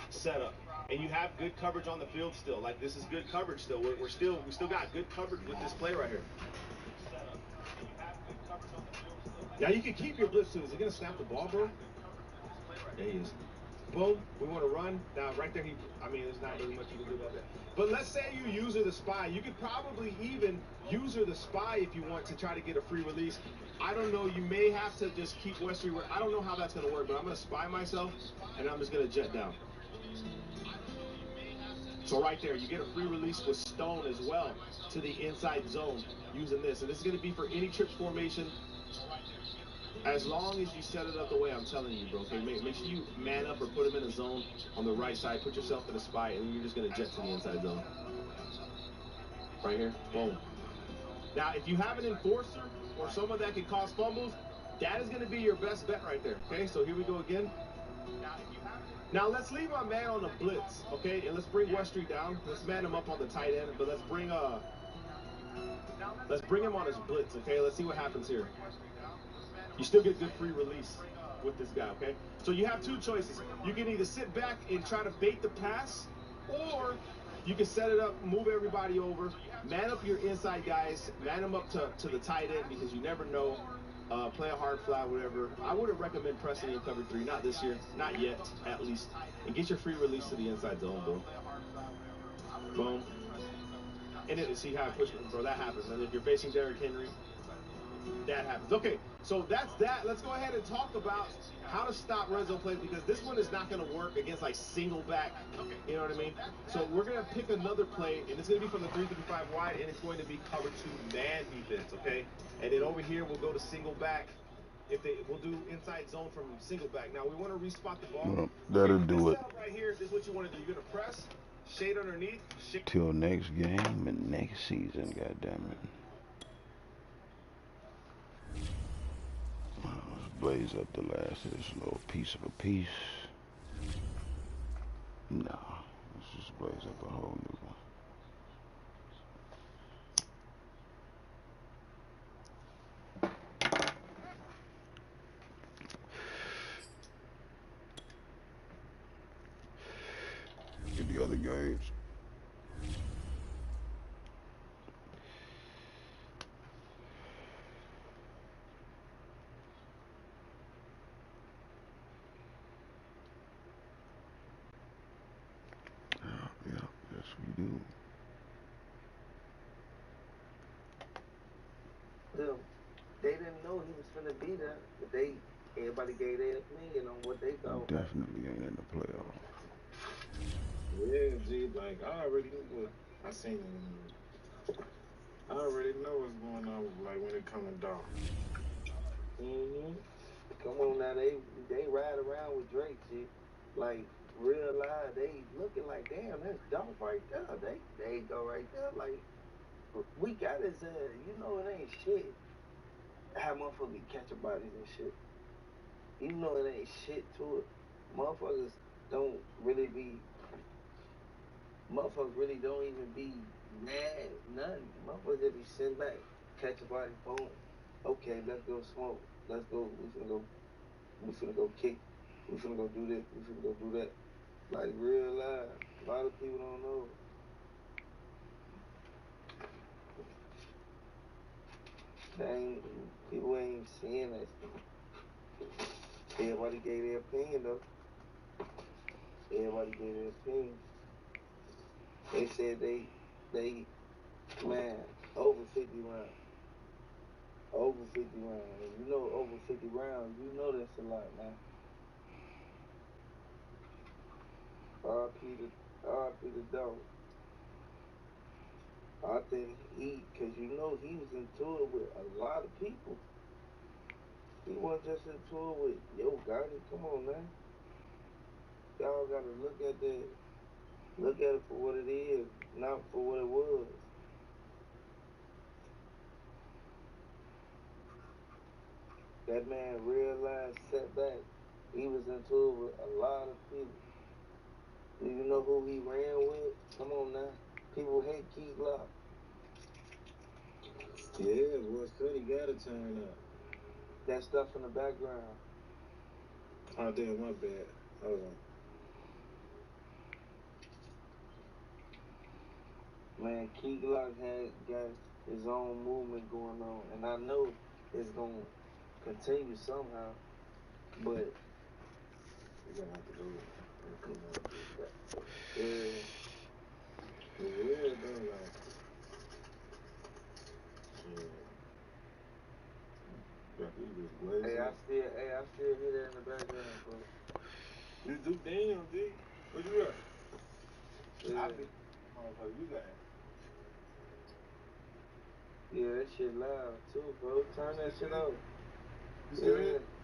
setup. And you have good coverage on the field still. Like, this is good coverage still. We still got good coverage with this play right here. Now you can keep your blitz too. Is he going to snap the ball, bro? There he is. Boom. We want to run. Now, right there, there's not really much you can do about that. But let's say you use her the spy. You could probably even use her the spy if you want to try to get a free release. I don't know. You may have to just keep Westry. I don't know how that's going to work, but I'm going to spy myself, and I'm just going to jet down. So right there, you get a free release with Stone as well to the inside zone using this. And this is going to be for any trips formation. As long as you set it up the way I'm telling you, bro, okay? Make sure you man up or put him in a zone on the right side. Put yourself in a spy, and you're just going to jet to the inside zone. Right here. Boom. Now, if you have an enforcer or someone that can cause fumbles, that is going to be your best bet right there, okay? So here we go again. Now, let's leave our man on the blitz, okay? And let's bring Westry down. Let's man him up on the tight end, but let's bring him on his blitz, okay? Let's see what happens here. You still get good free release with this guy, okay? So you have two choices. You can either sit back and try to bait the pass, or you can set it up, move everybody over, man up your inside guys, man them up to the tight end because you never know. Play a hard flat, whatever. I wouldn't recommend pressing in cover 3, not this year, not yet, at least. And get your free release to the inside zone, bro. Boom. And then see how I push it, bro. That happens. And if you're facing Derrick Henry, that happens. Okay, so that's that. Let's go ahead and talk about how to stop red zone plays because this one is not going to work against like single back. You know what I mean? So we're going to pick another play, and it's going to be from the 3-5 wide, and it's going to be cover 2 man defense. Okay, and then over here we'll go to single back. We'll do inside zone from single back. Now we want to respot the ball. Well, that'll do it. Right here, this is what you want to do. You're going to press, shade underneath. Till next game and next season. Goddamn it. Let's blaze up the last of this little piece of a piece. Nah, let's just blaze up a whole new one. Get the other games. Yeah, yes we do. They didn't know he was finna be there, but everybody gave their opinion on what they thought. Definitely ain't in the playoffs. Yeah, G, like, I already knew what I seen in the movie. I already know what's going on, like, when it coming down. Come on now, they ride around with Drake, G. Like, real live, they looking like, damn, that's Dolph right there. They go right there, like, we got his you know it ain't shit. How motherfuckers be catching bodies and shit. You know it ain't shit to it. Motherfuckers really don't even be mad, nothing. Motherfuckers just be sitting back, catch a body, boom. Okay, let's go smoke. Let's go. We finna go kick. We finna go do this. We finna go do that. Like real life. A lot of people don't know. People ain't seeing that. Everybody gave their opinion though. Everybody gave their opinion. They said they man, over 50 rounds. Over 50 rounds. And you know over 50 rounds, you know that's a lot, man. RP the dog. I think cause you know he was in tour with a lot of people. He wasn't just in tour with Yo Gotti. Come on, man. Y'all gotta look at that. Look at it for what it is, not for what it was. That man realized setback. He was in tour with a lot of people. Do you know who he ran with? Come on now. People hate Keith Lock. Yeah, boy, said he gotta turn up. That stuff in the background. Oh, damn, my bad. Hold on. Man, Keith Lock got his own movement going on, and I know it's gonna continue somehow, but we're gonna have to do it. Yeah. Yeah, though, like, Hey, I still hear that in the background, bro. You do damn, D. What you got? Yeah. I be, motherfucker, you got it. Yeah, that shit loud too, bro. Turn that shit off. You see Yeah. it?